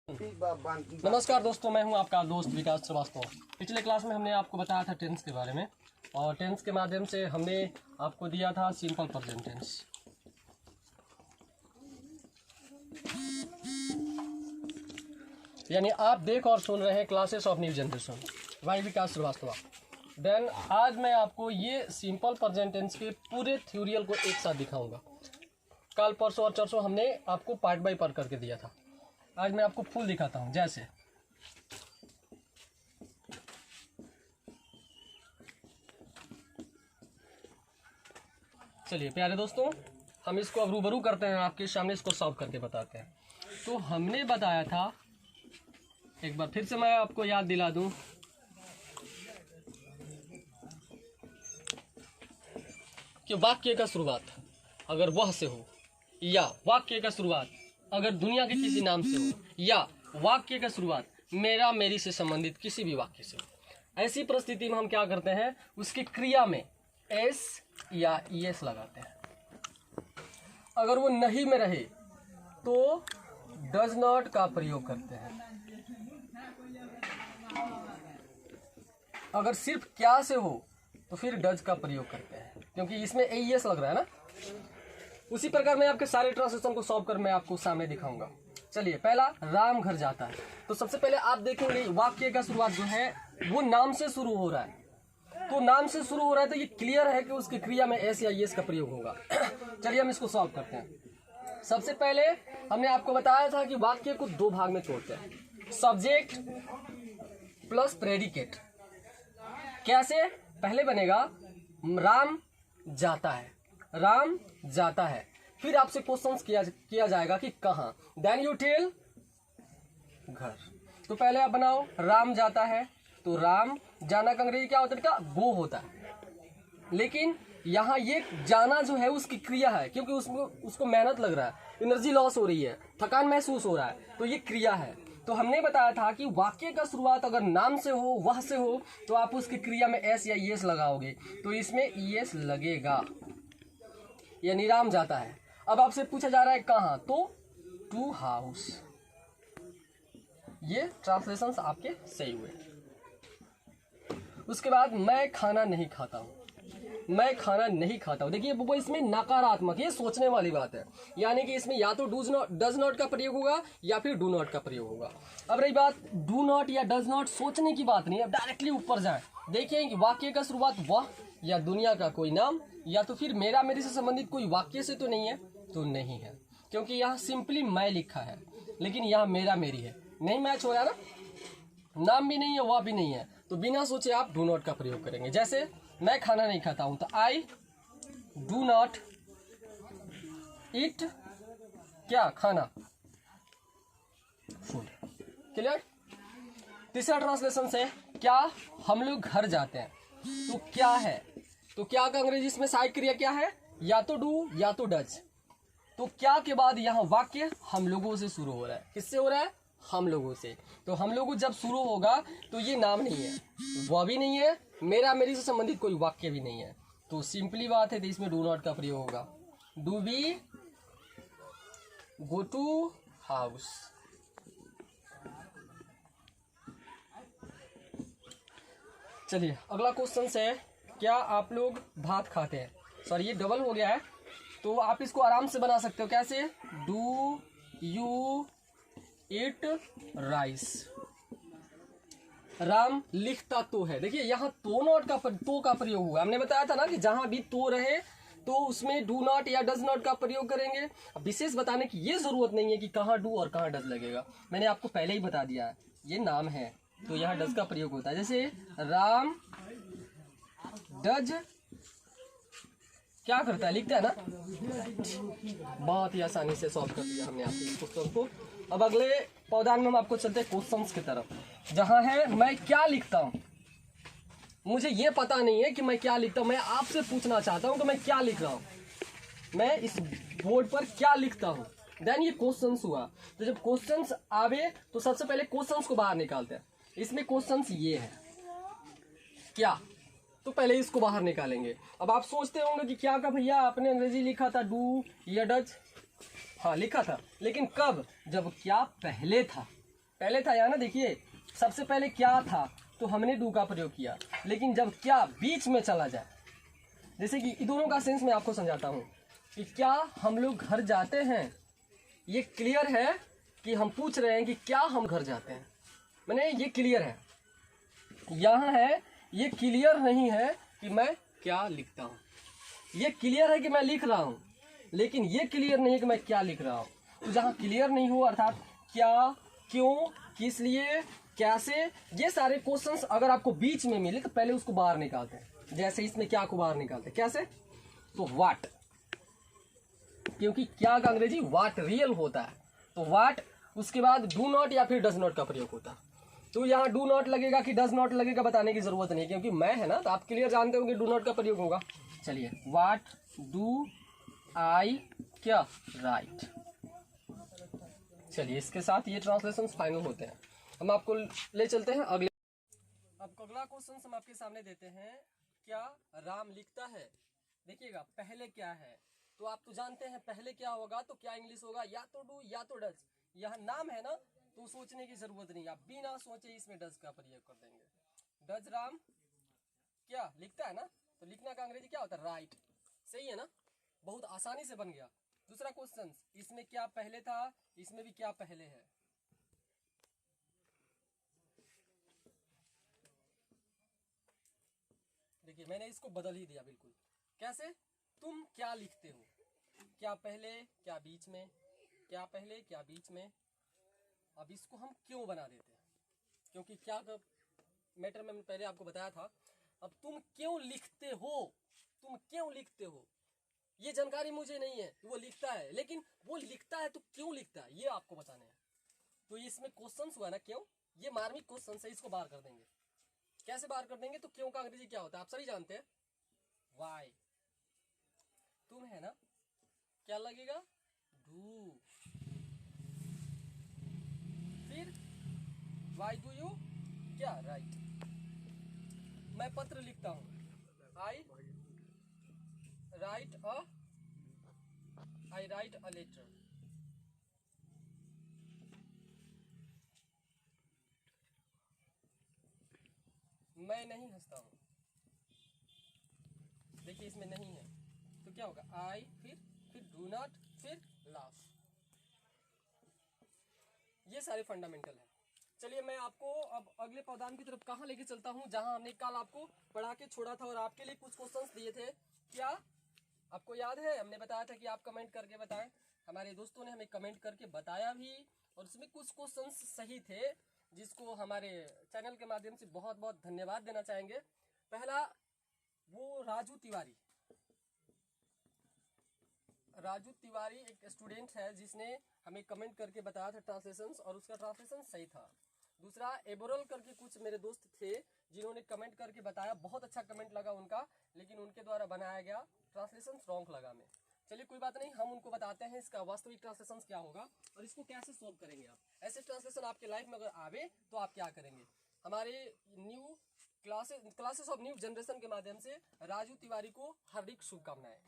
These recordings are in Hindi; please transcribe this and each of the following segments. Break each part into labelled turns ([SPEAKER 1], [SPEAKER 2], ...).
[SPEAKER 1] नमस्कार दोस्तों, मैं हूं आपका दोस्त विकास श्रीवास्तव। पिछले क्लास में हमने आपको बताया था टेंस के बारे में, और टेंस के माध्यम से हमने आपको दिया था सिंपल प्रेजेंट टेंस। यानी आप देख और सुन रहे हैं classes of new generation by Vikas Srivastava. Then आज मैं आपको ये सिंपल प्रेजेंट टेंस के पूरे थ्योरियल को एक साथ दिखाऊंगा। कल परसों और चरसों हमने आपको पार्ट बाय पार्ट करके दिया था। आज मैं आपको फुल दिखाता हूं। जैसे चलिए प्यारे दोस्तों, हम इसको अब रूबरू करते हैं, आपके सामने इसको सॉल्व करके बताते हैं। तो हमने बताया था, एक बार फिर से मैं आपको याद दिला दूं, कि वाक्य का शुरुआत अगर वह से हो, या वाक्य का शुरुआत अगर दुनिया के किसी नाम से हो, या वाक्य का शुरुआत मेरा मेरी से संबंधित किसी भी वाक्य से हो, ऐसी परिस्थिति में हम क्या करते हैं, उसकी क्रिया में एस या ईएस लगाते हैं। अगर वो नहीं में रहे तो डज नॉट का प्रयोग करते हैं। अगर सिर्फ क्या से हो तो फिर डज का प्रयोग करते हैं, क्योंकि इसमें एस लग रहा है ना। उसी प्रकार मैं आपके सारे ट्रांसलेशन को सॉल्व कर मैं आपको सामने दिखाऊंगा। चलिए, पहला राम घर जाता है। तो सबसे पहले आप देखेंगे वाक्य का शुरुआत जो है वो नाम से शुरू हो रहा है। तो नाम से शुरू हो रहा है तो ये क्लियर है कि उसकी क्रिया में एस या एस का प्रयोग होगा। चलिए हम इसको सॉल्व करते हैं। सबसे पहले हमने आपको बताया था कि वाक्य को दो भाग में तोड़ते हैं, सब्जेक्ट प्लस प्रेडिकेट। कैसे? पहले बनेगा राम जाता है, राम जाता है, फिर आपसे क्वेश्चन किया जाएगा कि कहाँ, देन यू टेल घर। तो पहले आप बनाओ राम जाता है, तो राम जाना का अंग्रेजी क्या होता है बेटा? गो होता है। लेकिन यहाँ ये जाना जो है उसकी क्रिया है, क्योंकि उसको मेहनत लग रहा है, एनर्जी लॉस हो रही है, थकान महसूस हो रहा है, तो ये क्रिया है। तो हमने बताया था कि वाक्य का शुरुआत अगर नाम से हो, वह से हो, तो आप उसकी क्रिया में एस या ईएस लगाओगे, तो इसमें ईएस लगेगा, यानी राम जाता है। अब आपसे पूछा जा रहा है कहाँ, तो टू हाउस। ये ट्रांसलेशंस आपके सही हुए। उसके बाद मैं खाना नहीं खाता हूँ, मैं खाना नहीं खाता हूँ। देखिए वो इसमें नकारात्मक, ये सोचने वाली बात है, यानी कि इसमें या तो डज नॉट का प्रयोग होगा या फिर डू नॉट का प्रयोग होगा। अब रही बात डू नॉट या डज नॉट, सोचने की बात नहीं है, अब डायरेक्टली ऊपर जाए। देखिए कि वाक्य का शुरुआत वह या दुनिया का कोई नाम या तो फिर मेरा मेरी से संबंधित कोई वाक्य से तो नहीं है, तो नहीं है, क्योंकि यहाँ सिंपली मैं लिखा है, लेकिन यहाँ मेरा मेरी है, नहीं मैच हो रहा ना, नाम भी नहीं है वह भी नहीं है, तो बिना सोचे आप डू नॉट का प्रयोग करेंगे। जैसे मैं खाना नहीं खाता हूं, तो आई डू नॉट ईट क्या, खाना, फूड। क्लियर? तीसरा ट्रांसलेशन से क्या हम लोग घर जाते हैं, तो क्या है, तो क्या का अंग्रेजी इसमें सहायक क्रिया क्या है, या तो डू या तो डज। तो क्या के बाद यहाँ वाक्य हम लोगों से शुरू हो रहा है। किससे हो रहा है? हम लोगों से। तो हम लोगों जब शुरू होगा तो ये नाम नहीं है, वह भी नहीं है, मेरा मेरी से संबंधित कोई वाक्य भी नहीं है, तो सिंपली बात है, तो इसमें डू नॉट का प्रयोग होगा। Do we go to house. चलिए अगला क्वेश्चन से, क्या आप लोग भात खाते हैं। सॉरी ये डबल हो गया है, तो आप इसको आराम से बना सकते हो। कैसे? Do you eat rice. Ram लिखता तो है। देखिए यहाँ तो नॉट का तो का प्रयोग हुआ। हमने बताया था ना कि जहां भी तो रहे तो उसमें डू नॉट या डज नॉट का प्रयोग करेंगे। विशेष बताने की ये जरूरत नहीं है कि कहाँ डू और कहाँ डज लगेगा, मैंने आपको पहले ही बता दिया है। ये नाम है तो यहाँ डज का प्रयोग होता है। जैसे राम डज क्या करता है, लिखता है ना। बहुत ही आसानी से सॉल्व कर दिया हमने आपके इस क्वेश्चन को। अब अगले पौधान में हम आपको चलते हैं क्वेश्चंस की तरफ, जहां है मैं क्या लिखता हूं। मुझे ये पता नहीं है कि मैं क्या लिखता हूं, मैं आपसे पूछना चाहता हूं कि मैं क्या लिख रहा हूं, मैं इस बोर्ड पर क्या लिखता हूं। देन ये क्वेश्चंस हुआ। तो जब क्वेश्चंस आवे तो सबसे पहले क्वेश्चंस को बाहर निकालते हैं। इसमें क्वेश्चंस ये है क्या, तो पहले इसको बाहर निकालेंगे। अब आप सोचते होंगे कि क्या का भैया आपने अंग्रेजी लिखा था डू या डज। हाँ लिखा था, लेकिन कब? जब क्या पहले था। पहले था यहाँ ना, देखिए सबसे पहले क्या था तो हमने डू का प्रयोग किया, लेकिन जब क्या बीच में चला जाए, जैसे कि इन दोनों का सेंस मैं आपको समझाता हूँ कि क्या हम लोग घर जाते हैं, ये क्लियर है कि हम पूछ रहे हैं कि क्या हम घर जाते हैं, मैंने ये क्लियर है। यहाँ है ये क्लियर नहीं है कि मैं क्या लिखता हूँ, ये क्लियर है कि मैं लिख रहा हूँ, लेकिन ये क्लियर नहीं है कि मैं क्या लिख रहा हूँ। तो जहाँ क्लियर नहीं हो अर्थात क्या, क्यों, किस लिए, कैसे, ये सारे क्वेश्चंस अगर आपको बीच में मिले तो पहले उसको बाहर निकालते हैं। जैसे इसमें क्या को बाहर निकालते हैं, कैसे, तो व्हाट, क्योंकि क्या का अंग्रेजी व्हाट रियल होता है, तो व्हाट, उसके बाद डू नॉट या फिर डज नॉट का प्रयोग होता है। तो यहाँ डू नॉट लगेगा कि डज नॉट लगेगा बताने की जरूरत नहीं, क्योंकि मैं है ना, तो आप क्लियर जानते हो कि डू नॉट का प्रयोग होगा। चलिए, व्हाट डू आई क्या राइट। चलिए, इसके साथ ये ट्रांसलेशन फाइनल होते हैं। हम आपको ले चलते हैं अगले। अब अगला क्वेश्चन हम आपके सामने देते हैं, क्या राम लिखता है। देखिएगा पहले क्या है, तो आप तो जानते हैं पहले क्या होगा, तो क्या इंग्लिश होगा, या तो डू या तो डज। यह नाम है ना, तो सोचने की जरूरत नहीं, आप बिना सोचे इसमें डज का प्रयोग कर देंगे। डज राम क्या लिखता है ना, तो लिखना का अंग्रेजी क्या होता है, राइट। सही है ना, बहुत आसानी से बन गया। दूसरा क्वेश्चन, इसमें क्या पहले था, इसमें भी क्या पहले है। देखिए मैंने इसको बदल ही दिया बिल्कुल। कैसे, तुम क्या लिखते हो, क्या पहले क्या बीच में, क्या पहले क्या बीच में। अब इसको हम क्यों बना देते हैं, क्योंकि क्या का मैटर में पहले आपको बताया था। अब तुम क्यों लिखते हो, तुम क्यों लिखते हो, ये जानकारी मुझे नहीं है, वो लिखता है, लेकिन वो लिखता है तो क्यों लिखता है ये आपको बताना है। तो इसमें क्वेश्चन हुआ ना क्यों, ये मार्मिक क्वेश्चन है, इसको बाहर कर देंगे। कैसे बाहर कर देंगे, तो क्यों का अंग्रेजी क्या होता है आप सभी जानते हैं, वाई। तुम है ना, क्या लगेगा, डू। फिर वाई डू यू क्या राइट। मैं पत्र लिखता हूं, I write a, I write a letter. मैं नहीं हंसता हूं, देखिए इसमें नहीं है, तो क्या होगा, आई, फिर डू नॉट, फिर लाफ। ये सारे फंडामेंटल है। चलिए मैं आपको अब अगले पौधान की तरफ कहाँ लेके चलता हूँ, जहां हमने कल आपको पढ़ा के छोड़ा था और आपके लिए कुछ क्वेश्चंस दिए थे। क्या आपको याद है, हमने बताया था कि आप कमेंट करके बताएं। हमारे दोस्तों ने हमें कमेंट करके बताया भी, और उसमें कुछ क्वेश्चंस सही थे, जिसको हमारे चैनल के माध्यम से बहुत बहुत धन्यवाद देना चाहेंगे। पहला, वो राजू तिवारी, राजू तिवारी एक स्टूडेंट है जिसने हमें कमेंट करके बताया था ट्रांसलेशन, और उसका ट्रांसलेशन सही था। दूसरा, एबोरल करके कुछ मेरे दोस्त थे जिन्होंने कमेंट करके बताया, बहुत अच्छा कमेंट लगा उनका, लेकिन उनके द्वारा बनाया गया ट्रांसलेशन रॉन्ग लगा हमें। चलिए कोई बात नहीं, हम उनको बताते हैं इसका वास्तविक ट्रांसलेशन क्या होगा और इसको कैसे सॉल्व करेंगे आप। ऐसे ट्रांसलेशन आपके लाइफ में अगर आवे तो आप क्या करेंगे। हमारे new classes of new generation के माध्यम से राजू तिवारी को हार्दिक शुभकामनाएं।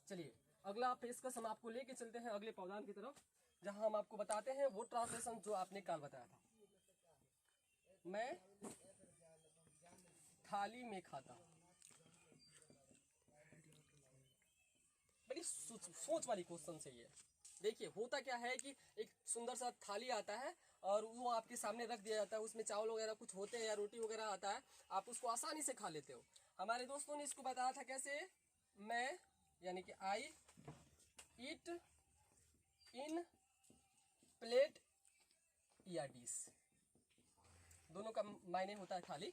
[SPEAKER 1] चलिए अगला पेशकश हम आपको लेके चलते हैं अगले पौधान की तरफ, जहां हम आपको बताते हैं वो ट्रांसलेशन जो आपने कल बताया था। मैं थाली में खाता, बड़ी सोच वाली क्वेश्चन है ये। देखिए होता क्या है कि एक सुंदर सा थाली आता है और वो आपके सामने रख दिया जाता है, उसमें चावल वगैरह कुछ होते हैं या रोटी वगैरह आता है, आप उसको आसानी से खा लेते हो। हमारे दोस्तों ने इसको बताया था कैसे, मैं यानी कि आई ईट इन प्लेट या डिश, दोनों का मायने होता है थाली।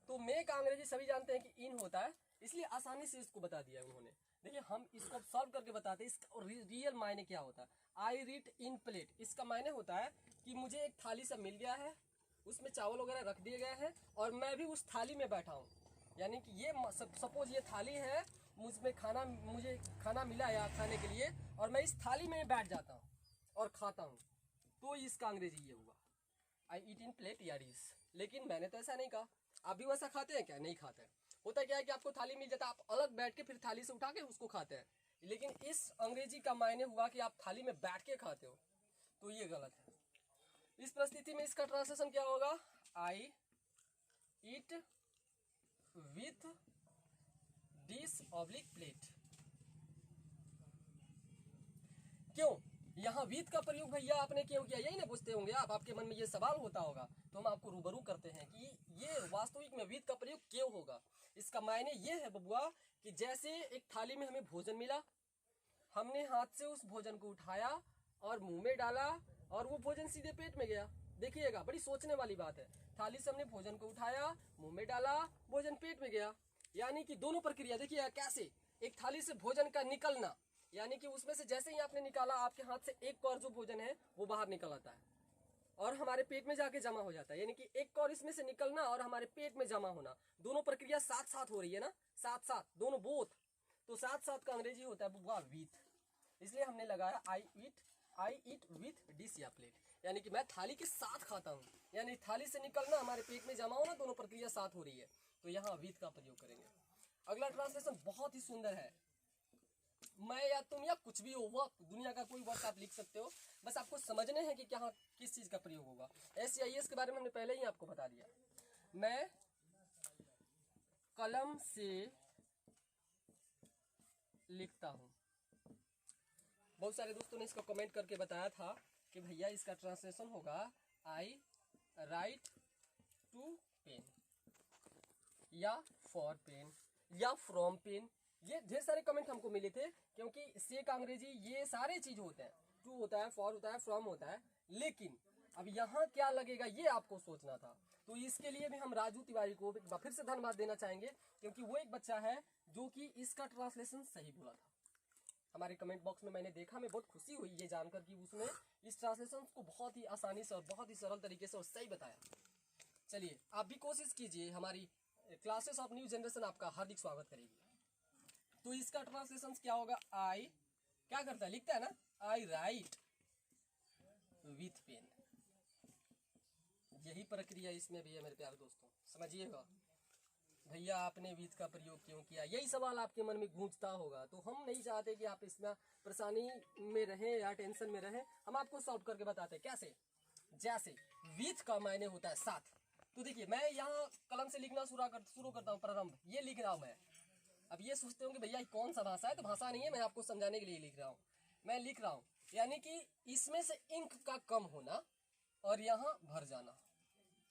[SPEAKER 1] तो मे का अंग्रेजी सभी जानते हैं कि इन होता है, इसलिए आसानी से इसको बता दिया उन्होंने। देखिए हम इसको सॉल्व करके बताते हैं इसका रियल मायने क्या होता है। आई रीट इन प्लेट, इसका मायने होता है कि मुझे एक थाली सा मिल गया है, उसमें चावल वगैरह रख दिए गए हैं और मैं भी उस थाली में बैठा हूँ। यानी कि ये सपोज ये थाली है, मुझे खाना मिला है खाने के लिए और मैं इस थाली में बैठ जाता हूँ और खाता हूँ, तो इसका अंग्रेजी ये हुआ, आई ईट इन प्लेट या डिश। लेकिन मैंने तो ऐसा नहीं कहा, आप भी वैसा खाते हैं क्या, नहीं खाते हैं। होता क्या है कि आपको थाली मिल जाता है, आप अलग बैठ के फिर थाली से उठा के उसको खाते हैं, लेकिन इस अंग्रेजी का मायने हुआ कि आप थाली में बैठ के खाते हो, तो ये गलत है। इस परिस्थिति में इसका ट्रांसलेशन क्या होगा? आई ईट विथ डिश ऑब्लिक प्लेट। क्यों यहाँ विथ का प्रयोग भैया आपने क्यों किया? यही ना पूछते होंगे आप, आपके मन में ये सवाल होता होगा, तो हम आपको रूबरू करते हैं कि ये वास्तविक में विथ का प्रयोग क्यों होगा। इसका मायने ये है बबुआ कि जैसे एक थाली में हमें भोजन मिला, हमने हाथ से उस भोजन को उठाया और मुंह में डाला और वो भोजन सीधे पेट में गया। देखिएगा, बड़ी सोचने वाली बात है। थाली से हमने भोजन को उठाया, मुंह में डाला, भोजन पेट में गया। यानी कि दोनों प्रक्रिया देखिएगा कैसे, एक थाली से भोजन का निकलना, यानी कि उसमें से जैसे ही आपने निकाला, आपके हाथ से एक कौर जो भोजन है वो बाहर निकल आता है और हमारे पेट में जाके जमा हो जाता है। यानी कि एक कौर इसमें से निकलना और हमारे पेट में जमा होना, दोनों प्रक्रिया साथ साथ हो रही है ना, साथ साथ दोनों, बोथ। तो साथ साथ का अंग्रेजी होता है बुआ विथ। इसलिए हमने लगाया आई ईट विथ डिश या प्लेट, यानी कि मैं थाली के साथ खाता हूँ। यानी थाली से निकलना, हमारे पेट में जमा होना, दोनों प्रक्रिया साथ हो रही है, तो यहाँ विथ का प्रयोग करेंगे। अगला ट्रांसलेशन बहुत ही सुंदर है। मैं या तुम या कुछ भी हो, वो दुनिया का कोई वर्ड आप लिख सकते हो, बस आपको समझने हैं कि क्या किस चीज का प्रयोग होगा। SCIS के बारे में हमने पहले ही आपको बता दिया। मैं कलम से लिखता हूं। बहुत सारे दोस्तों ने इसका कमेंट करके बताया था कि भैया इसका ट्रांसलेशन होगा आई राइट टू पेन या फॉर पेन या फ्रॉम पेन। ये ढेर सारे कमेंट हमको मिले थे, क्योंकि से का अंग्रेजी ये सारे चीज होते हैं, टू होता है, फॉर होता है, फ्रॉम होता है, लेकिन अब यहाँ क्या लगेगा ये आपको सोचना था। तो इसके लिए भी हम राजू तिवारी को एक बार फिर से धन्यवाद देना चाहेंगे, क्योंकि वो एक बच्चा है जो कि इसका ट्रांसलेशन सही बोला था। हमारे कमेंट बॉक्स में मैंने देखा, मैं बहुत खुशी हुई ये जानकर कि उसने इस ट्रांसलेशन को बहुत ही आसानी से और बहुत ही सरल तरीके से और सही बताया। चलिए आप भी कोशिश कीजिए, हमारी क्लासेस ऑफ न्यू जनरेशन आपका हार्दिक स्वागत करेगी। तो इसका ट्रांसलेशन क्या होगा? आई क्या करता है, लिखता है ना, आई राइट विथ पेन। यही प्रक्रिया इसमें भी है मेरे प्यारे दोस्तों, समझिएगा। भैया आपने विथ का प्रयोग क्यों किया, यही सवाल आपके मन में गूंजता होगा। तो हम नहीं चाहते कि आप इसमें परेशानी में रहें या टेंशन में रहें, हम आपको सॉल्व करके बताते हैं कैसे। जैसे विथ का मायने होता है साथ। तो देखिए, मैं यहाँ कलम से लिखना शुरू करता हूँ, प्रारंभ ये लिख रहा हूँ मैं। अब ये सोचते हो कि भैया कौन सा भाषा है, तो भाषा नहीं है, मैं आपको समझाने के लिए लिख रहा हूँ। मैं लिख रहा हूँ, यानी कि इसमें से इंक का कम होना और यहाँ भर जाना,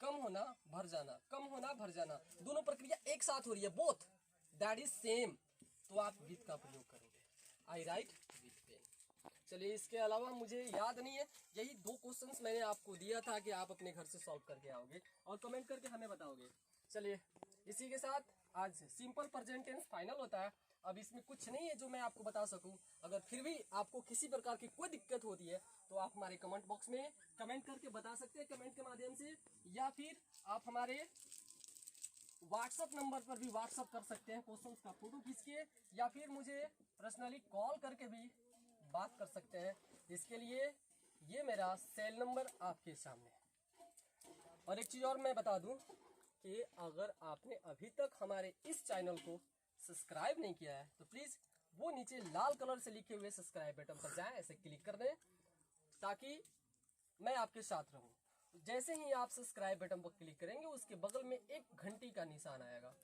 [SPEAKER 1] कम होना भर जाना, कम होना भर जाना, दोनों प्रक्रिया एक साथ हो रही है, बोथ दैट इज सेम। तो आप विथ का प्रयोग करोगे, आई राइट विथ पेन। चलिए, इसके अलावा मुझे याद नहीं है, यही 2 क्वेश्चंस मैंने आपको दिया था कि आप अपने घर से सॉल्व करके आओगे और कमेंट करके हमें बताओगे। चलिए, इसी के साथ आज सिंपल प्रेजेंट टेंस फाइनल होता है। अब इसमें कुछ नहीं है जो मैं आपको बता सकूं। अगर फिर भी आपको किसी प्रकार की कोई दिक्कत होती है तो आप हमारे कमेंट बॉक्स में कमेंट करके बता सकते हैं, कमेंट के माध्यम से, या फिर आप हमारे व्हाट्सएप नंबर पर भी व्हाट्सएप कर सकते हैं क्वेश्चंस का फोटो खींच के, या फिर मुझे पर्सनली कॉल करके भी बात कर सकते हैं। इसके लिए ये मेरा सेल नंबर आपके सामने। और एक चीज़ और मैं बता दूं कि अगर आपने अभी तक हमारे इस चैनल को सब्सक्राइब नहीं किया है तो प्लीज़ वो नीचे लाल कलर से लिखे हुए सब्सक्राइब बटन पर जाएं, ऐसे क्लिक कर दें ताकि मैं आपके साथ रहूं। जैसे ही आप सब्सक्राइब बटन पर क्लिक करेंगे, उसके बगल में एक घंटी का निशान आएगा,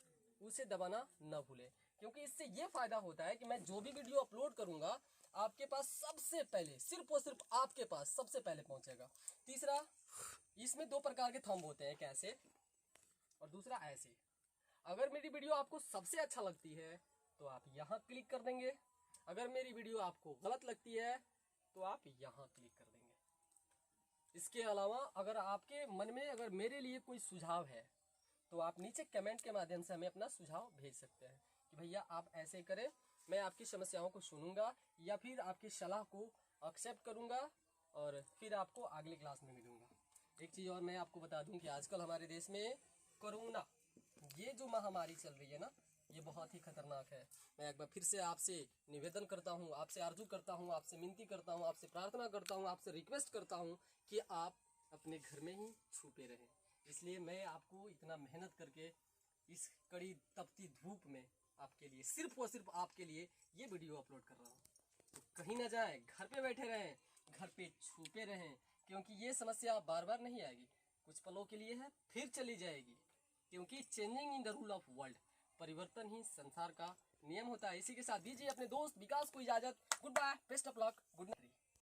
[SPEAKER 1] उसे दबाना न भूलें, क्योंकि इससे ये फायदा होता है कि मैं जो भी वीडियो अपलोड करूंगा आपके पास सबसे पहले, सिर्फ और सिर्फ आपके पास सबसे पहले पहुंचेगा। तीसरा, इसमें 2 प्रकार के थंब होते हैं, एक ऐसे और दूसरा ऐसे। अगर मेरी वीडियो आपको सबसे अच्छा लगती है तो आप यहाँ क्लिक कर देंगे, अगर मेरी वीडियो आपको गलत लगती है तो आप यहाँ क्लिक कर देंगे। इसके अलावा अगर आपके मन में अगर मेरे लिए कोई सुझाव है तो आप नीचे कमेंट के माध्यम से हमें अपना सुझाव भेज सकते हैं कि भैया आप ऐसे करें, मैं आपकी समस्याओं को सुनूंगा या फिर आपकी सलाह को एक्सेप्ट करूंगा और फिर आपको अगली क्लास में मिलूंगा। एक चीज़ और मैं आपको बता दूं कि आजकल हमारे देश में कोरोना, ये जो महामारी चल रही है ना, ये बहुत ही खतरनाक है। मैं एक बार फिर से आपसे निवेदन करता हूँ, आपसे आरजू करता हूँ, आपसे विनती करता हूँ, आपसे प्रार्थना करता हूँ, आपसे रिक्वेस्ट करता हूँ कि आप अपने घर में ही छुपे रहें। इसलिए मैं आपको इतना मेहनत करके इस कड़ी तपती धूप में आपके लिए, सिर्फ और सिर्फ आपके लिए ये वीडियो अपलोड कर रहा हूँ। तो कहीं ना जाएं, घर पे बैठे रहें, घर पे छुपे रहें, क्योंकि ये समस्या बार बार नहीं आएगी, कुछ पलों के लिए है फिर चली जाएगी, क्योंकि changing in the rule of world, परिवर्तन ही संसार का नियम होता है। इसी के साथ दीजिए अपने दोस्त विकास को इजाजत। Good bye, best of luck, good night.